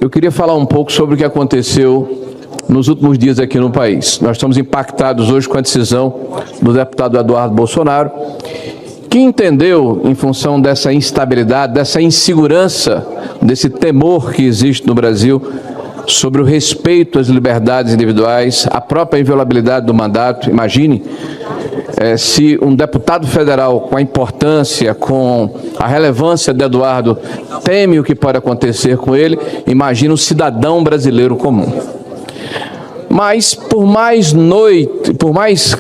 eu queria falar um pouco sobre o que aconteceu nos últimos dias aqui no país. Nós estamos impactados hoje com a decisão do deputado Eduardo Bolsonaro, que entendeu, em função dessa instabilidade, dessa insegurança, desse temor que existe no Brasil sobre o respeito às liberdades individuais, a própria inviolabilidade do mandato. Imagine se um deputado federal, com a importância, com a relevância de Eduardo, teme o que pode acontecer com ele, imagine um cidadão brasileiro comum. Mas por mais noite, por mais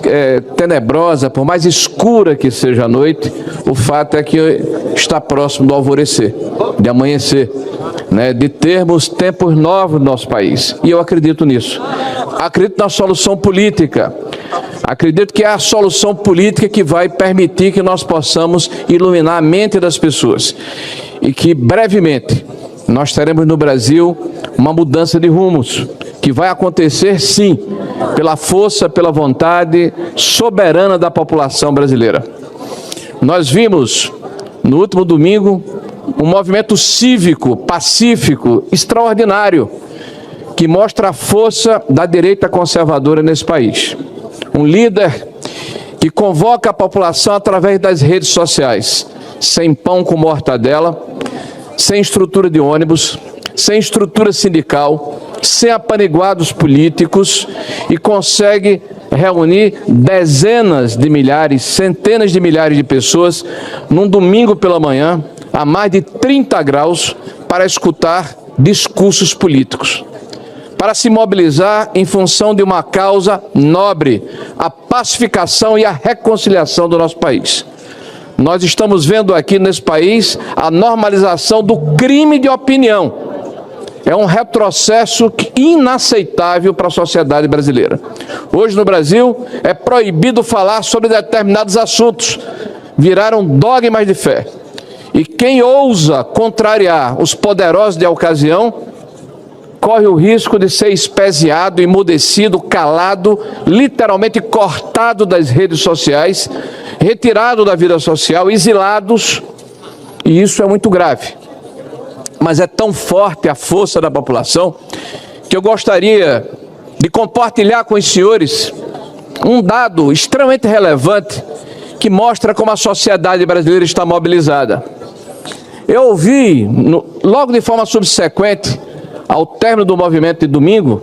tenebrosa, por mais escura que seja a noite, o fato é que está próximo do alvorecer, de amanhecer, né, de termos tempos novos no nosso país. E eu acredito nisso. Acredito na solução política. Acredito que é a solução política que vai permitir que nós possamos iluminar a mente das pessoas. E que brevemente nós teremos no Brasil uma mudança de rumos, que vai acontecer sim, pela força, pela vontade soberana da população brasileira. Nós vimos no último domingo um movimento cívico, pacífico, extraordinário, que mostra a força da direita conservadora nesse país. Um líder que convoca a população através das redes sociais, sem pão com mortadela, sem estrutura de ônibus, sem estrutura sindical, sem apaniguados políticos, e consegue reunir dezenas de milhares, centenas de milhares de pessoas num domingo pela manhã, a mais de 30 graus, para escutar discursos políticos, para se mobilizar em função de uma causa nobre, a pacificação e a reconciliação do nosso país. Nós estamos vendo aqui nesse país a normalização do crime de opinião. É um retrocesso inaceitável para a sociedade brasileira. Hoje no Brasil é proibido falar sobre determinados assuntos, viraram dogmas de fé. E quem ousa contrariar os poderosos de ocasião corre o risco de ser espeziado, emudecido, calado, literalmente cortado das redes sociais, retirado da vida social, exilados, e isso é muito grave. Mas é tão forte a força da população que eu gostaria de compartilhar com os senhores um dado extremamente relevante que mostra como a sociedade brasileira está mobilizada. Eu ouvi, logo de forma subsequente ao término do movimento de domingo,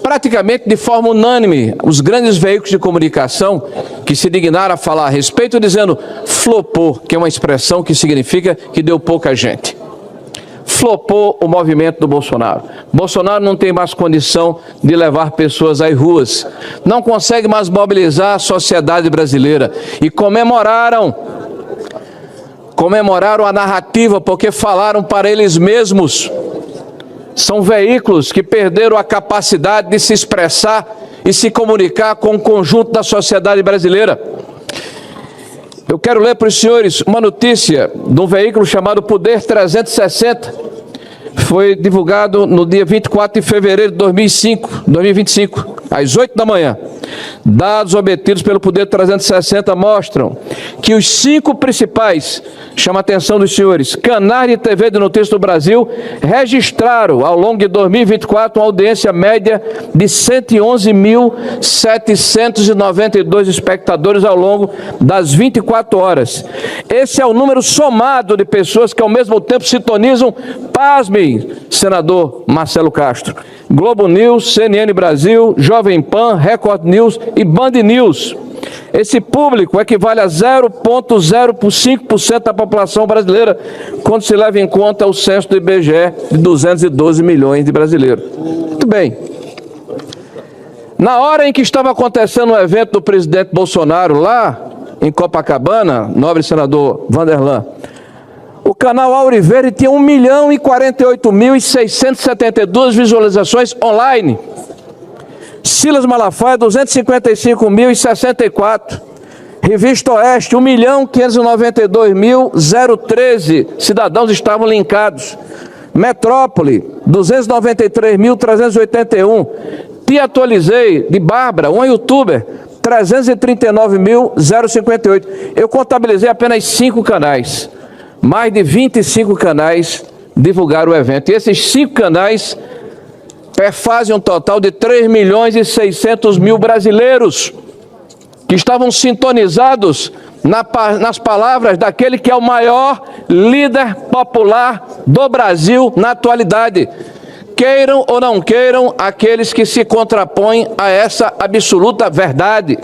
praticamente de forma unânime, os grandes veículos de comunicação que se dignaram a falar a respeito, dizendo flopou, que é uma expressão que significa que deu pouca gente. Flopou o movimento do Bolsonaro. Bolsonaro não tem mais condição de levar pessoas às ruas, não consegue mais mobilizar a sociedade brasileira. E comemoraram a narrativa, porque falaram para eles mesmos. São veículos que perderam a capacidade de se expressar e se comunicar com o conjunto da sociedade brasileira. Eu quero ler para os senhores uma notícia de um veículo chamado Poder 360. Foi divulgado no dia 24 de fevereiro de 2025, às 8 da manhã. Dados obtidos pelo Poder 360 mostram que os 5 principais, chama a atenção dos senhores, canais de TV de notícias do Brasil registraram ao longo de 2024 uma audiência média de 111.792 espectadores ao longo das 24 horas. Esse é o número somado de pessoas que ao mesmo tempo sintonizam, pasmem, senador Marcelo Castro, Globo News, CNN Brasil, Jovem Pan, Record News e Band News. Esse público equivale a 0,05% da população brasileira, quando se leva em conta o censo do IBGE de 212 milhões de brasileiros. Muito bem. Na hora em que estava acontecendo o evento do presidente Bolsonaro lá em Copacabana, nobre senador Vanderlan, o canal Auriverde tinha 1.048.672 visualizações online. Silas Malafaia, 255.064. Revista Oeste, 1.592.013 cidadãos estavam linkados. Metrópole, 293.381. Te Atualizei, de Bárbara, uma youtuber, 339.058. Eu contabilizei apenas 5 canais. Mais de 25 canais divulgar o evento. E esses 5 canais perfazem um total de 3.600.000 brasileiros que estavam sintonizados nas palavras daquele que é o maior líder popular do Brasil na atualidade. Queiram ou não queiram aqueles que se contrapõem a essa absoluta verdade.